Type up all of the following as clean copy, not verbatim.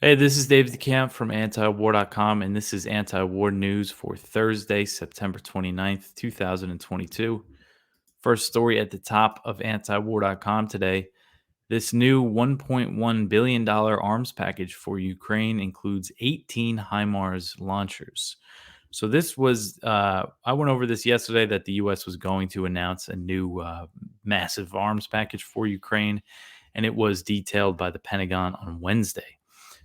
Hey, this is Dave DeCamp from antiwar.com, and this is anti-war news for Thursday, September 29th, 2022. First story at the top of antiwar.com today. This new $1.1 billion arms package for Ukraine includes 18 HIMARS launchers. So this was, I went over this yesterday that the U.S. was going to announce a new massive arms package for Ukraine, and it was detailed by the Pentagon on Wednesday.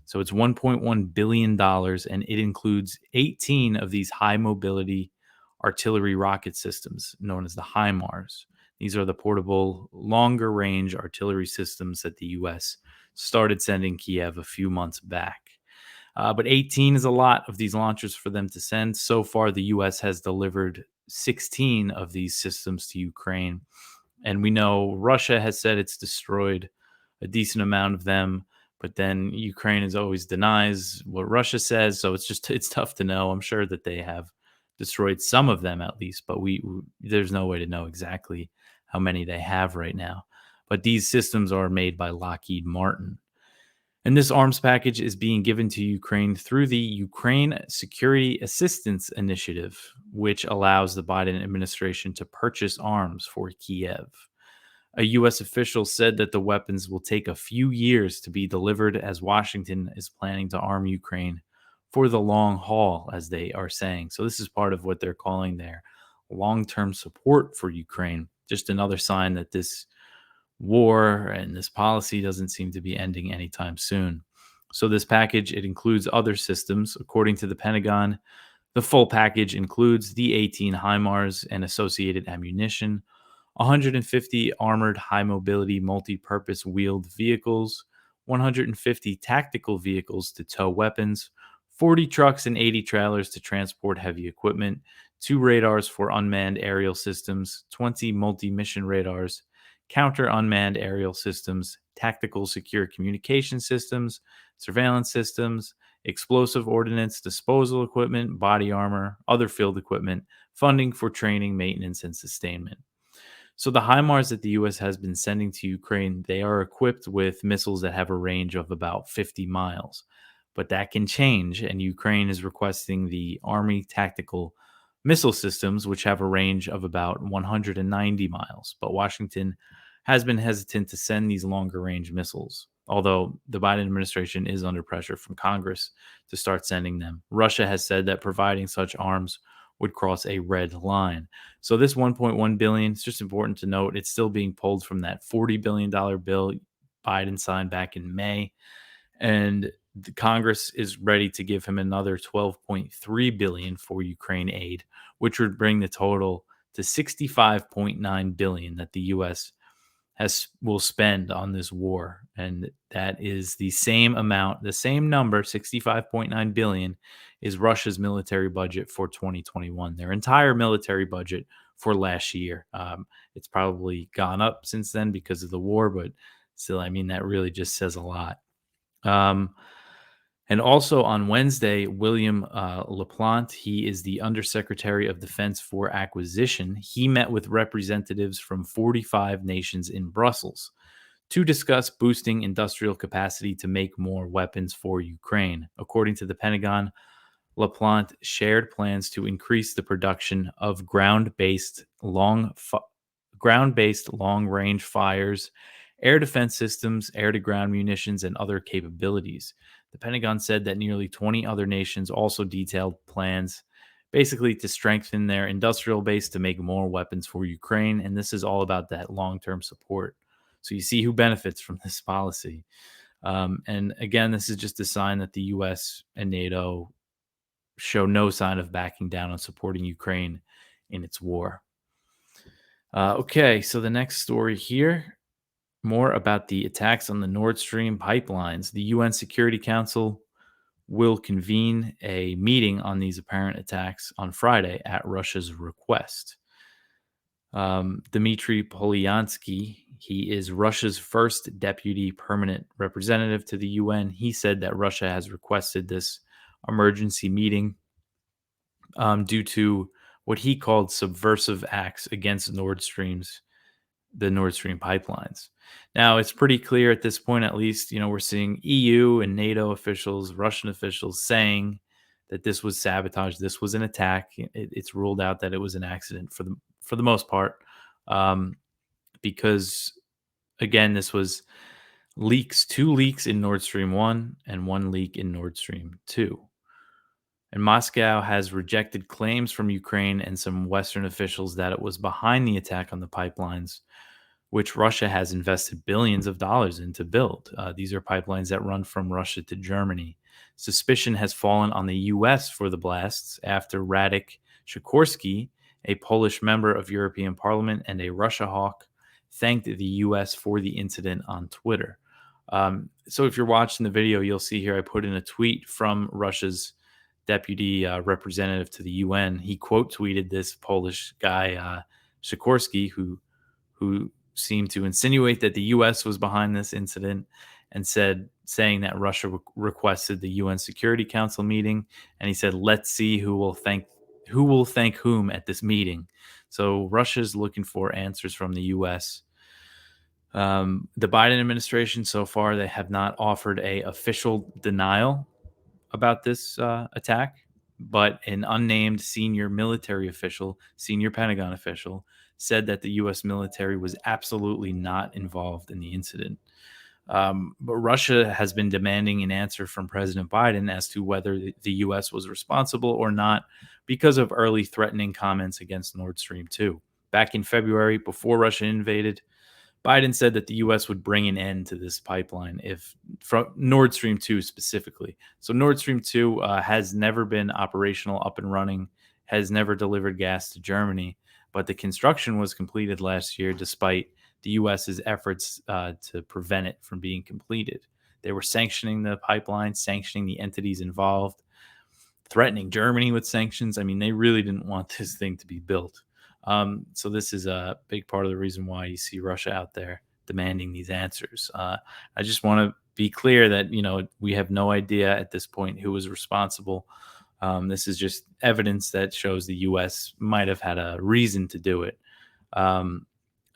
So it's $1.1 billion, and it includes 18 of these high mobility artillery rocket systems known as the HIMARS. These are the portable, longer range artillery systems that the U.S. started sending Kiev a few months back. But 18 is a lot of these launchers for them to send. So far, the U.S. has delivered 16 of these systems to Ukraine. And we know Russia has said it's destroyed a decent amount of them, but then Ukraine is always denies what Russia says. So it's tough to know. I'm sure that they have destroyed some of them at least, but there's no way to know exactly how many they have right now. But these systems are made by Lockheed Martin. And this arms package is being given to Ukraine through the Ukraine Security Assistance Initiative, which allows the Biden administration to purchase arms for Kiev. A U.S. official said that the weapons will take a few years to be delivered as Washington is planning to arm Ukraine for the long haul, as they are saying. So this is part of what they're calling their long-term support for Ukraine. Just another sign that this war and this policy doesn't seem to be ending anytime soon. So this package, it includes other systems. According to the Pentagon, the full package includes the 18 HIMARS and associated ammunition, 150 armored high mobility multi-purpose wheeled vehicles, 150 tactical vehicles to tow weapons, 40 trucks and 80 trailers to transport heavy equipment, 2 radars for unmanned aerial systems, 20 multi-mission radars, counter unmanned aerial systems, tactical secure communication systems, surveillance systems, explosive ordnance disposal equipment, body armor, other field equipment, funding for training, maintenance, and sustainment. So the HIMARS that the U.S. has been sending to Ukraine, they are equipped with missiles that have a range of about 50 miles. But that can change, and Ukraine is requesting the Army Tactical Missile Systems, which have a range of about 190 miles. But Washington has been hesitant to send these longer range missiles, although the Biden administration is under pressure from Congress to start sending them. Russia has said that providing such arms would cross a red line. So this 1.1 billion, it's just important to note, it's still being pulled from that $40 billion bill Biden signed back in May. And the Congress is ready to give him another 12.3 billion for Ukraine aid, which would bring the total to 65.9 billion that the US will spend on this war. And that is the same amount, the same number, 65.9 billion, is Russia's military budget for 2021, their entire military budget for last year. It's probably gone up since then because of the war, but still, I mean, that really just says a lot. And also on Wednesday, William LaPlante, he is the Undersecretary of Defense for Acquisition. He met with representatives from 45 nations in Brussels to discuss boosting industrial capacity to make more weapons for Ukraine. According to the Pentagon, LaPlante shared plans to increase the production of ground-based long-range fires, air defense systems, air-to-ground munitions, and other capabilities. The Pentagon said that nearly 20 other nations also detailed plans basically to strengthen their industrial base to make more weapons for Ukraine, and this is all about that long-term support. So you see who benefits from this policy. And again, this is just a sign that the U.S. and NATO show no sign of backing down on supporting Ukraine in its war. Okay, so the next story here, more about the attacks on the Nord Stream pipelines. The UN Security Council will convene a meeting on these apparent attacks on Friday at Russia's request. Dmitry Polyansky, he is Russia's first deputy permanent representative to the UN. He said that Russia has requested this emergency meeting due to what he called subversive acts against the Nord Stream pipelines. Now, it's pretty clear at this point, at least, we're seeing EU and NATO officials, Russian officials saying that this was sabotage, this was an attack. It's ruled out that it was an accident for the most part, um, because again, this was two leaks in Nord Stream 1 and one leak in Nord Stream 2. And Moscow has rejected claims from Ukraine and some Western officials that it was behind the attack on the pipelines, which Russia has invested billions of dollars in to build. These are pipelines that run from Russia to Germany. Suspicion has fallen on the U.S. for the blasts after Radek Sikorski, a Polish member of European Parliament and a Russia hawk, thanked the U.S. for the incident on Twitter. So if you're watching the video, you'll see here I put in a tweet from Russia's deputy representative to the UN. He quote tweeted this Polish guy, Sikorski, who seemed to insinuate that the U.S. was behind this incident and saying that Russia requested the UN Security Council meeting, and he said, "Let's see who will thank whom at this meeting." So Russia's looking for answers from the U.S. The Biden administration so far, they have not offered a official denial about this attack, but an unnamed senior military official, senior Pentagon official, said that the U.S. military was absolutely not involved in the incident. But Russia has been demanding an answer from President Biden as to whether the U.S. was responsible or not because of early threatening comments against Nord Stream 2. Back in February, before Russia invaded, Biden said that the U.S. would bring an end to this pipeline if from Nord Stream 2 specifically. So Nord Stream 2 has never been operational, up and running, has never delivered gas to Germany, but the construction was completed last year despite the U.S.'s efforts to prevent it from being completed. They were sanctioning the pipeline, sanctioning the entities involved, threatening Germany with sanctions. I mean, they really didn't want this thing to be built. So this is a big part of the reason why you see Russia out there demanding these answers. I just want to be clear that we have no idea at this point who was responsible. This is just evidence that shows the U.S. might have had a reason to do it.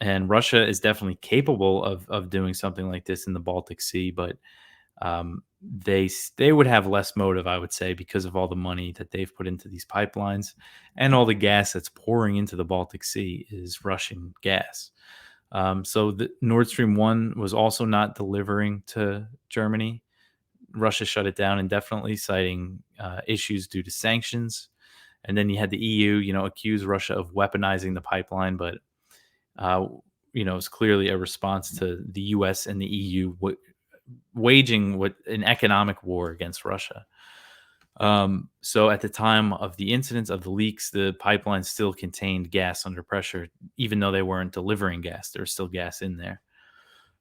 And Russia is definitely capable of doing something like this in the Baltic Sea, but they would have less motive, I would say, because of all the money that they've put into these pipelines and all the gas that's pouring into the Baltic Sea is Russian gas. So the Nord Stream 1 was also not delivering to Germany. Russia shut it down indefinitely, citing issues due to sanctions. And then you had the EU, accuse Russia of weaponizing the pipeline, but it's clearly a response to the U.S. and the EU waging an economic war against Russia. So at the time of the incidents of the leaks, the pipeline still contained gas under pressure, even though they weren't delivering gas. There was still gas in there.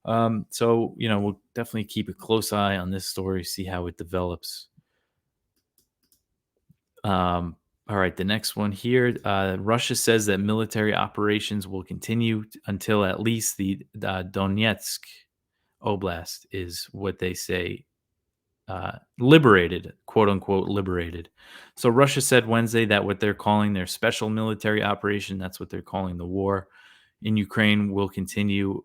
So we'll definitely keep a close eye on this story, see how it develops. All right, the next one here. Russia says that military operations will continue until at least the Donetsk Oblast is what they say liberated, quote unquote, liberated. So Russia said Wednesday that what they're calling their special military operation, that's what they're calling the war in Ukraine, will continue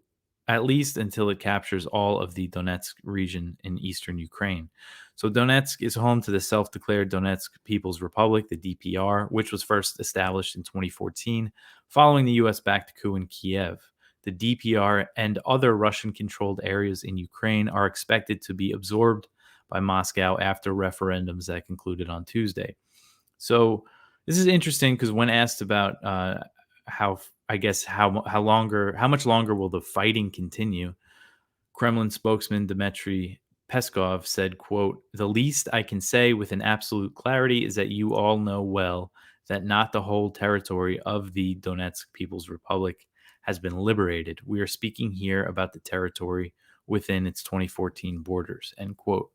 at least until it captures all of the Donetsk region in eastern Ukraine. So Donetsk is home to the self-declared Donetsk People's Republic, the DPR, which was first established in 2014 following the US-backed coup in Kiev. The DPR and other Russian-controlled areas in Ukraine are expected to be absorbed by Moscow after referendums that concluded on Tuesday. So this is interesting because when asked about how much longer will the fighting continue, Kremlin spokesman Dmitry Peskov said, quote, "The least I can say with an absolute clarity is that you all know well that not the whole territory of the Donetsk People's Republic has been liberated. We are speaking here about the territory within its 2014 borders," end quote.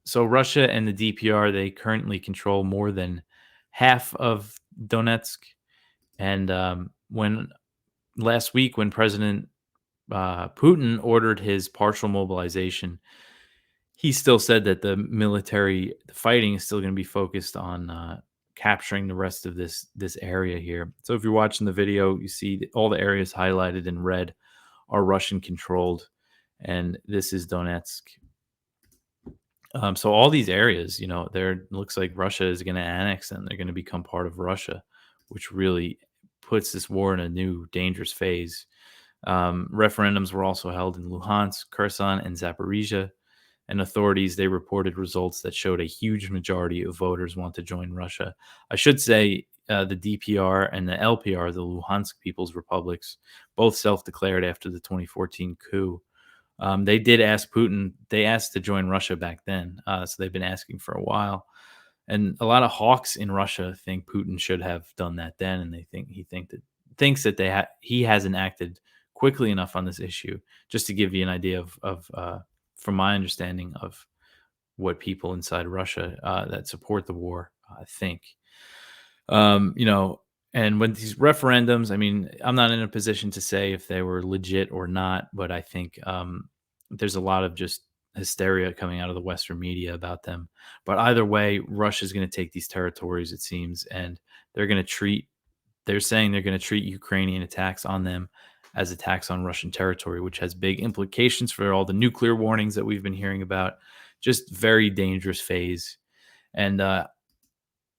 So Russia and the DPR, they currently control more than half of Donetsk. And when last week, when President Putin ordered his partial mobilization, he still said that the fighting is still going to be focused on capturing the rest of this area here. So if you're watching the video, you see all the areas highlighted in red are Russian controlled, and this is Donetsk. So all these areas, there looks like Russia is going to annex them. They're going to become part of Russia, which really puts this war in a new dangerous phase. Referendums were also held in Luhansk, Kherson, and Zaporizhia, and authorities they reported results that showed a huge majority of voters want to join Russia. I should say the DPR and the LPR, the Luhansk People's Republics, both self-declared after the 2014 coup. They did ask Putin. They asked to join Russia back then, so they've been asking for a while. And a lot of hawks in Russia think Putin should have done that then, and thinks that he hasn't acted quickly enough on this issue. Just to give you an idea from my understanding of what people inside Russia that support the war think. You know, and when these referendums, I mean, I'm not in a position to say if they were legit or not, but I think there's a lot of just hysteria coming out of the Western media about them. But either way, Russia's going to take these territories, it seems, and they're going to treat. They're saying they're going to treat Ukrainian attacks on them as attacks on Russian territory, which has big implications for all the nuclear warnings that we've been hearing about. Just very dangerous phase. And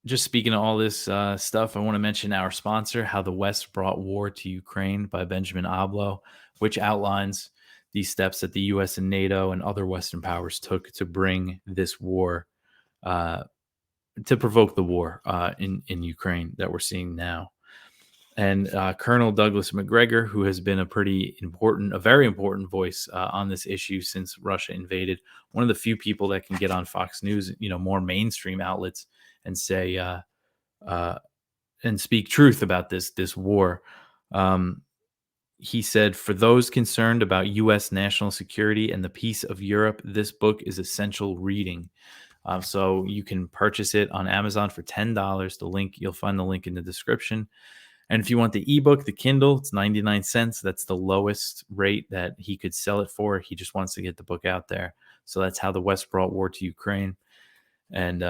just speaking of all this stuff, I want to mention our sponsor, How the West Brought War to Ukraine by Benjamin Oblo, which outlines the steps that the U.S. and NATO and other Western powers took to bring this war, to provoke the war in Ukraine that we're seeing now. And Colonel Douglas Macgregor, who has been a very important voice on this issue since Russia invaded, one of the few people that can get on Fox News, more mainstream outlets, and say and speak truth about this war. He said, for those concerned about U.S. national security and the peace of Europe, this book is essential reading. So you can purchase it on Amazon for $10. You'll find the link in the description. And if you want the ebook, the Kindle, it's 99 cents. That's the lowest rate that he could sell it for. He just wants to get the book out there. So that's How the West Brought War to Ukraine. And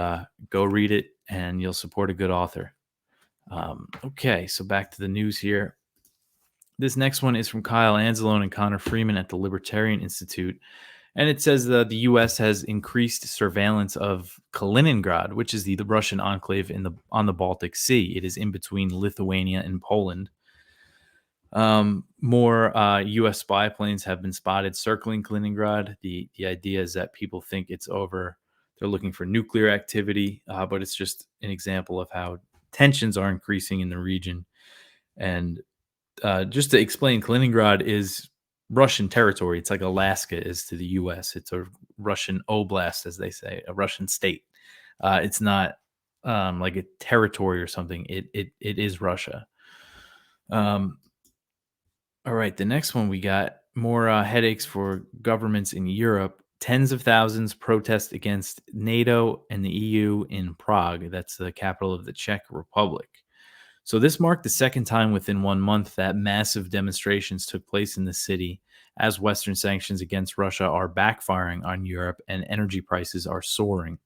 go read it, and you'll support a good author. Okay, so back to the news here. This next one is from Kyle Anzalone and Connor Freeman at the Libertarian Institute. And it says that the U.S. has increased surveillance of Kaliningrad, which is the Russian enclave on the Baltic Sea. It is in between Lithuania and Poland. More U.S. spy planes have been spotted circling Kaliningrad. The idea is that people think it's over. They're looking for nuclear activity, but it's just an example of how tensions are increasing in the region. And just to explain, Kaliningrad is Russian territory. It's like Alaska is to the U.S. It's a Russian oblast, as they say, a Russian state. It's not like a territory or something. It is Russia. All right, the next one, we got more headaches for governments in Europe. Tens of thousands protest against NATO and the EU in Prague. That's the capital of the Czech Republic. So this marked the second time within 1 month that massive demonstrations took place in the city, as Western sanctions against Russia are backfiring on Europe and energy prices are soaring.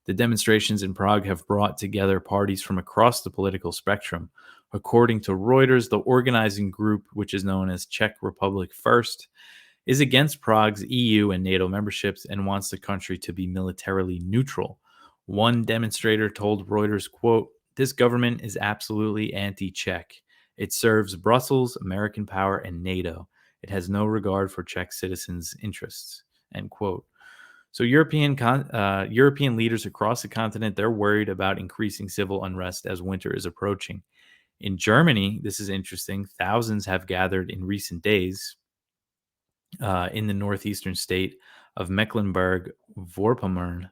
The demonstrations in Prague have brought together parties from across the political spectrum. According to Reuters, the organizing group, which is known as Czech Republic First, is against Prague's EU and NATO memberships and wants the country to be militarily neutral. One demonstrator told Reuters, quote, "This government is absolutely anti-Czech. It serves Brussels, American power, and NATO. It has no regard for Czech citizens' interests," end quote. So European leaders across the continent, they're worried about increasing civil unrest as winter is approaching. In Germany, this is interesting, thousands have gathered in recent days in the northeastern state of Mecklenburg-Vorpommern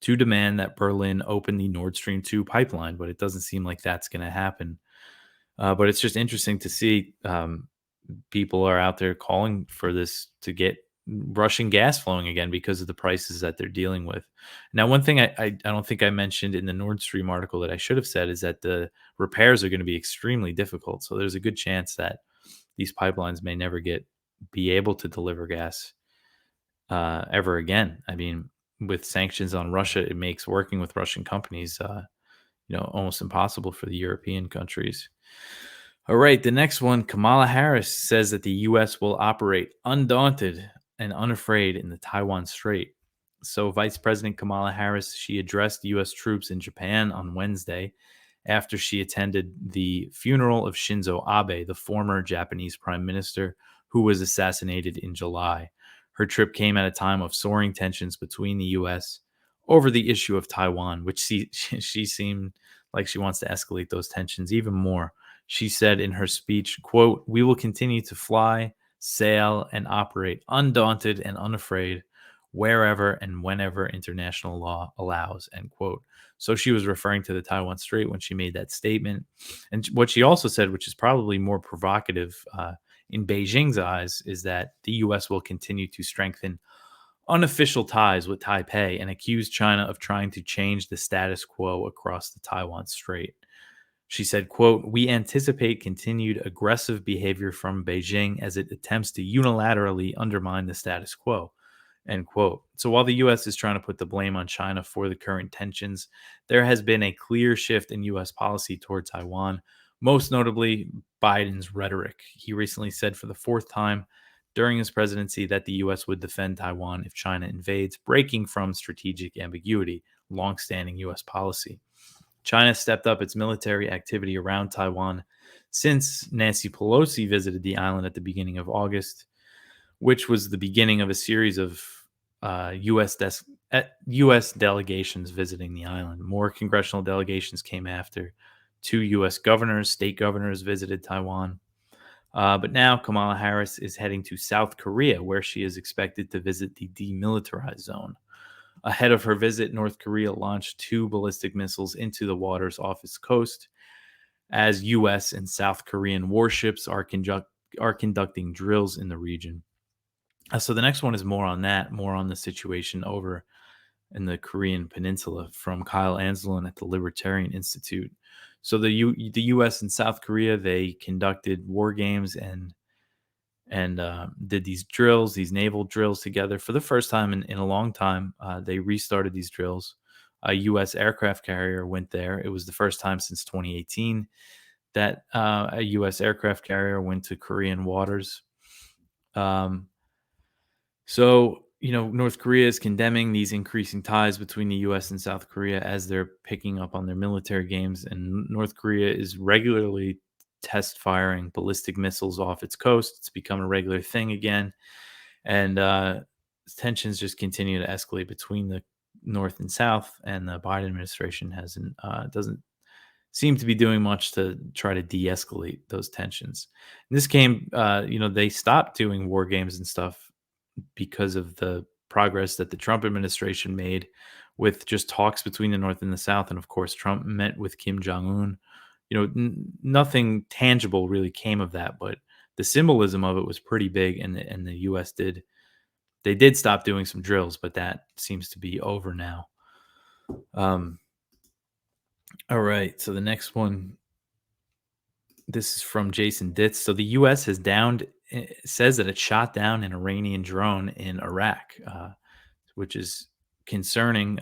to demand that Berlin open the Nord Stream 2 pipeline, but it doesn't seem like that's going to happen. But it's just interesting to see people are out there calling for this to get Russian gas flowing again because of the prices that they're dealing with. Now, one thing I don't think I mentioned in the Nord Stream article that I should have said is that the repairs are going to be extremely difficult. So there's a good chance that these pipelines may never be able to deliver gas ever again. I mean, with sanctions on Russia, it makes working with Russian companies, almost impossible for the European countries. All right, the next one, Kamala Harris says that the U.S. will operate undaunted and unafraid in the Taiwan Strait. So, Vice President Kamala Harris, she addressed U.S. troops in Japan on Wednesday after she attended the funeral of Shinzo Abe, the former Japanese prime minister who was assassinated in July. Her trip came at a time of soaring tensions between the U.S. over the issue of Taiwan, which she seemed like she wants to escalate those tensions even more. She said in her speech, quote, "We will continue to fly, sail, and operate undaunted and unafraid wherever and whenever international law allows," end quote. So she was referring to the Taiwan Strait when she made that statement. And what she also said, which is probably more provocative in Beijing's eyes, is that the U.S. will continue to strengthen unofficial ties with Taipei and accuse China of trying to change the status quo across the Taiwan Strait. She said, quote, "We anticipate continued aggressive behavior from Beijing as it attempts to unilaterally undermine the status quo," end quote. So while the U.S. is trying to put the blame on China for the current tensions, there has been a clear shift in U.S. policy toward Taiwan, most notably Biden's rhetoric. He recently said for the fourth time during his presidency that the U.S. would defend Taiwan if China invades, breaking from strategic ambiguity, longstanding U.S. policy. China stepped up its military activity around Taiwan since Nancy Pelosi visited the island at the beginning of August, which was the beginning of a series of U.S. delegations visiting the island. More congressional delegations came after. Two U.S. governors, state governors visited Taiwan. But now Kamala Harris is heading to South Korea, where she is expected to visit the demilitarized zone. Ahead of her visit, North Korea launched two ballistic missiles into the waters off its coast as U.S. and South Korean warships are conducting drills in the region. So the next one is more on that, more on the situation over in the Korean Peninsula from Kyle Anslin at the Libertarian Institute. So the U.S. and South Korea, they conducted war games and did these drills, these naval drills together for the first time in a long time. They restarted these drills. A U.S. aircraft carrier went there. It was the first time since 2018 that a U.S. aircraft carrier went to Korean waters. So, North Korea is condemning these increasing ties between the U.S. and South Korea as they're picking up on their military games. And North Korea is regularly test firing ballistic missiles off its coast. It's become a regular thing again. And tensions just continue to escalate between the North and South. And the Biden administration doesn't seem to be doing much to try to de-escalate those tensions. And this came, they stopped doing war games and stuff because of the progress that the Trump administration made with just talks between the North and the South. And of course, Trump met with Kim Jong-un. Nothing tangible really came of that, but the symbolism of it was pretty big. And the U.S. did stop doing some drills, but that seems to be over now. All right. So the next one, this is from Jason Ditz. So the U.S. says that it shot down an Iranian drone in Iraq, which is concerning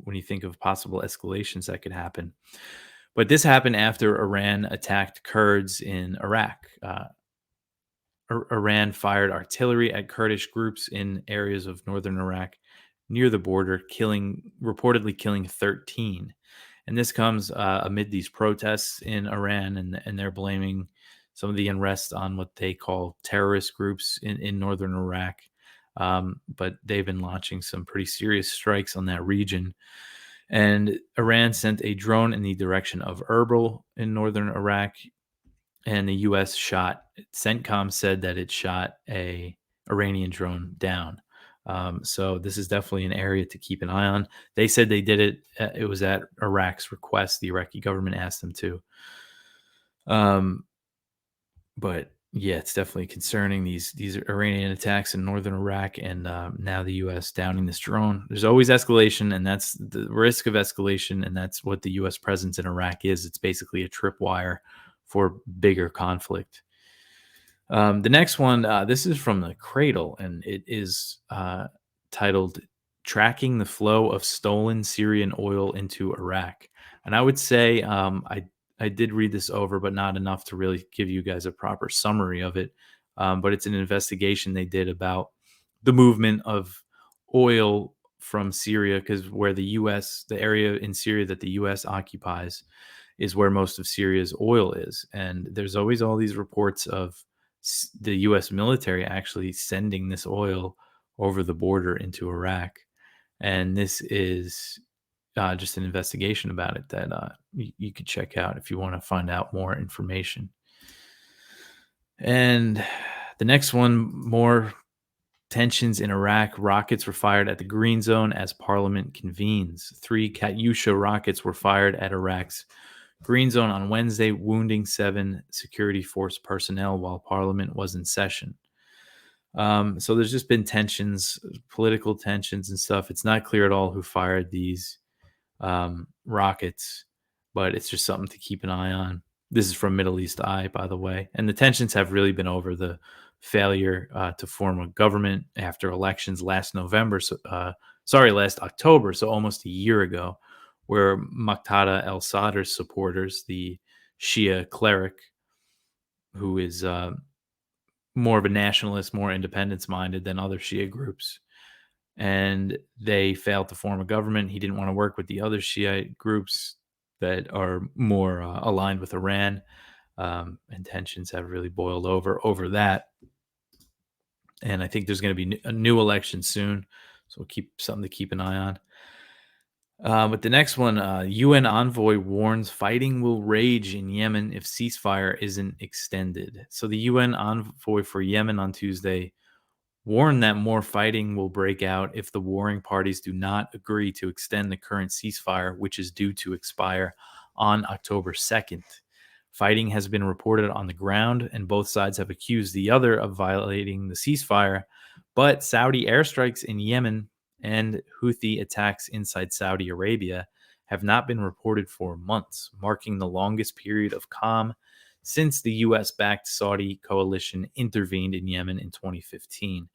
when you think of possible escalations that could happen. But this happened after Iran attacked Kurds in Iraq. Iran fired artillery at Kurdish groups in areas of northern Iraq near the border, reportedly killing 13. And this comes amid these protests in Iran, and they're blaming some of the unrest on what they call terrorist groups in northern Iraq. But they've been launching some pretty serious strikes on that region. And Iran sent a drone in the direction of Erbil in northern Iraq, and the U.S. CENTCOM said that it shot a Iranian drone down. So this is definitely an area to keep an eye on. They said they did it. It was at Iraq's request. The Iraqi government asked them to. But yeah, it's definitely concerning these Iranian attacks in northern Iraq, and now the U.S. downing this drone. There's always escalation, and that's the risk of escalation, and that's what the U.S. presence in Iraq is. It's basically a tripwire for bigger conflict. The next one, this is from the Cradle, and it is titled "Tracking the Flow of Stolen Syrian Oil into Iraq." And I would say I I did read this over, but not enough to really give you guys a proper summary of it. But it's an investigation they did about the movement of oil from Syria, because where the area in Syria that the U.S. occupies, is where most of Syria's oil is. And there's always all these reports of the U.S. military actually sending this oil over the border into Iraq. And this is just an investigation about it that you could check out if you want to find out more information. And the next one, more tensions in Iraq. Rockets were fired at the Green Zone as parliament convenes. 3 Katyusha rockets were fired at Iraq's Green Zone on Wednesday, wounding 7 security force personnel while parliament was in session. So there's just been tensions, political tensions and stuff. It's not clear at all who fired these rockets, but it's just something to keep an eye on. This is from Middle East Eye, by the way. And the tensions have really been over the failure to form a government after elections last October, so almost a year ago, where Muqtada al-Sadr's supporters, the Shia cleric, who is more of a nationalist, more independence-minded than other Shia groups, and they failed to form a government. He didn't want to work with the other Shiite groups that are more aligned with Iran, and tensions have really boiled over that. And I think there's going to be a new election soon, so we'll keep something to keep an eye on. But the next one, UN envoy warns fighting will rage in Yemen if ceasefire isn't extended. So the UN envoy for Yemen on Tuesday warned that more fighting will break out if the warring parties do not agree to extend the current ceasefire, which is due to expire on October 2nd. Fighting has been reported on the ground, and both sides have accused the other of violating the ceasefire. But Saudi airstrikes in Yemen and Houthi attacks inside Saudi Arabia have not been reported for months, marking the longest period of calm since the U.S.-backed Saudi coalition intervened in Yemen in 2015.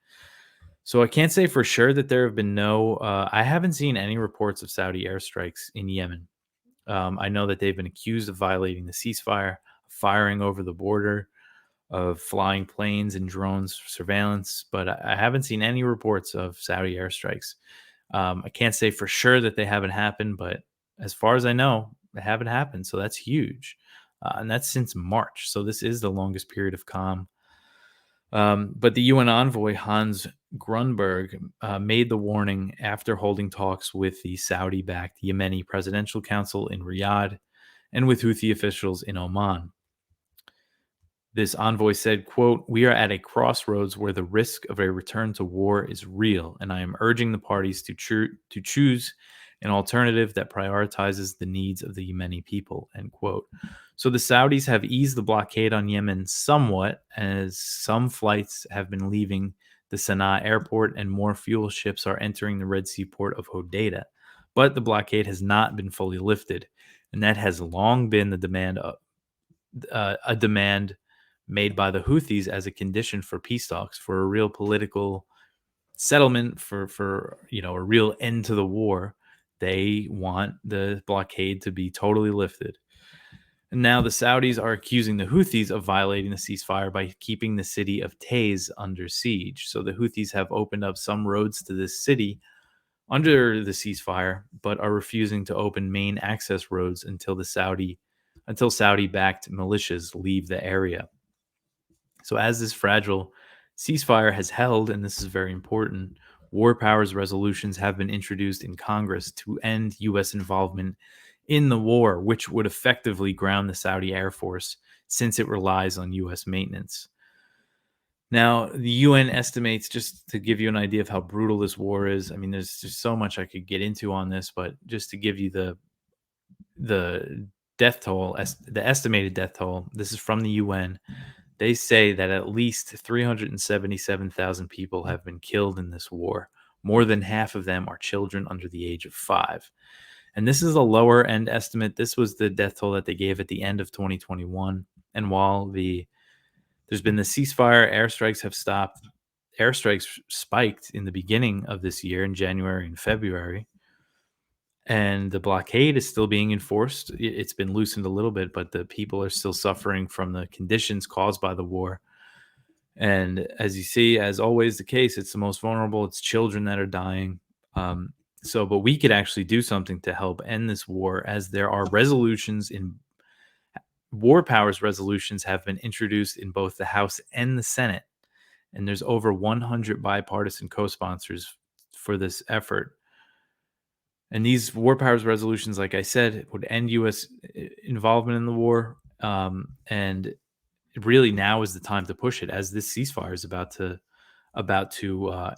So I can't say for sure that there have been I haven't seen any reports of Saudi airstrikes in Yemen. I know that they've been accused of violating the ceasefire, firing over the border, of flying planes and drones for surveillance, but I haven't seen any reports of Saudi airstrikes. I can't say for sure that they haven't happened, but as far as I know, they haven't happened. So that's huge. And that's since March. So this is the longest period of calm. But the UN envoy, Hans Grunberg, made the warning after holding talks with the Saudi-backed Yemeni Presidential Council in Riyadh and with Houthi officials in Oman. This envoy said, quote, "We are at a crossroads where the risk of a return to war is real, and I am urging the parties to choose an alternative that prioritizes the needs of the Yemeni people," end quote. So the Saudis have eased the blockade on Yemen somewhat, as some flights have been leaving the Sana'a airport and more fuel ships are entering the Red Sea port of Hodeidah. But the blockade has not been fully lifted, and that has long been the demand a demand made by the Houthis as a condition for peace talks, for a real political settlement, for a real end to the war. They want the blockade to be totally lifted. And now the Saudis are accusing the Houthis of violating the ceasefire by keeping the city of Taiz under siege. So the Houthis have opened up some roads to this city under the ceasefire, but are refusing to open main access roads until Saudi-backed militias leave the area. So as this fragile ceasefire has held, and this is very important, war powers resolutions have been introduced in Congress to end U.S. involvement in the war, which would effectively ground the Saudi Air Force since it relies on U.S. maintenance. Now, the UN estimates, just to give you an idea of how brutal this war is, I mean, there's just so much I could get into on this, but just to give you the death toll, the estimated death toll, this is from the UN. They say that at least 377,000 people have been killed in this war. More than half of them are children under the age of 5. And this is a lower end estimate. This was the death toll that they gave at the end of 2021. And while there's been the ceasefire, airstrikes have stopped. Airstrikes spiked in the beginning of this year in January and February. and the blockade is still being enforced. It's been loosened a little bit, but the people are still suffering from the conditions caused by the war. And as you see, as always the case, it's the most vulnerable. It's children that are dying. But we could actually do something to help end this war, as there are resolutions in war powers. Resolutions have been introduced in both the House and the Senate, and there's over 100 bipartisan co-sponsors for this effort. And these war powers resolutions, like I said, would end U.S. involvement in the war. And really, now is the time to push it, as this ceasefire is about to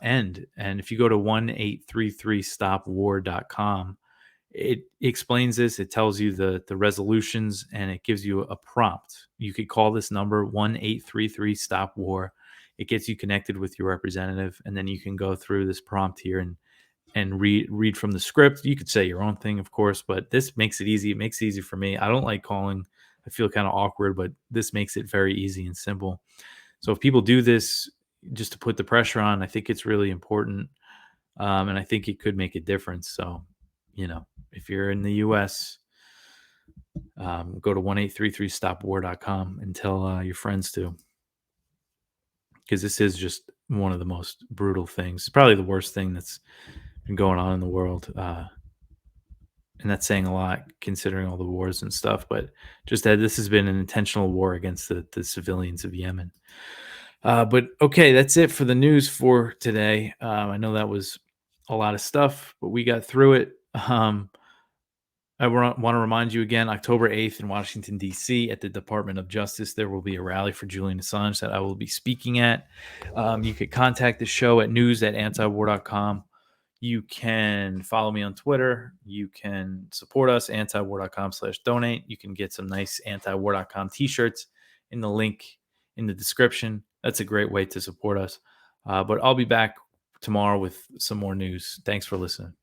end. And if you go to 1833stopwar.com, it explains this. It tells you the resolutions, and it gives you a prompt. You could call this number 1833-STOP-WAR. It gets you connected with your representative, and then you can go through this prompt here and read from the script. You could say your own thing, of course, but this makes it easy. It makes it easy for me. I don't like calling. I feel kind of awkward, but this makes it very easy and simple. So if people do this just to put the pressure on, I think it's really important. And I think it could make a difference. So, if you're in the U.S., go to 1833stopwar.com and tell your friends to, because this is just one of the most brutal things. It's probably the worst thing that's been going on in the world. And that's saying a lot considering all the wars and stuff, but just that this has been an intentional war against the civilians of Yemen. But okay, that's it for the news for today. I know that was a lot of stuff, but we got through it. I want to remind you again, October 8th in Washington, D.C. at the Department of Justice, there will be a rally for Julian Assange that I will be speaking at. You could contact the show at news@antiwar.com. You can follow me on Twitter. You can support us, antiwar.com/donate. You can get some nice antiwar.com t-shirts in the link in the description. That's a great way to support us. But I'll be back tomorrow with some more news. Thanks for listening.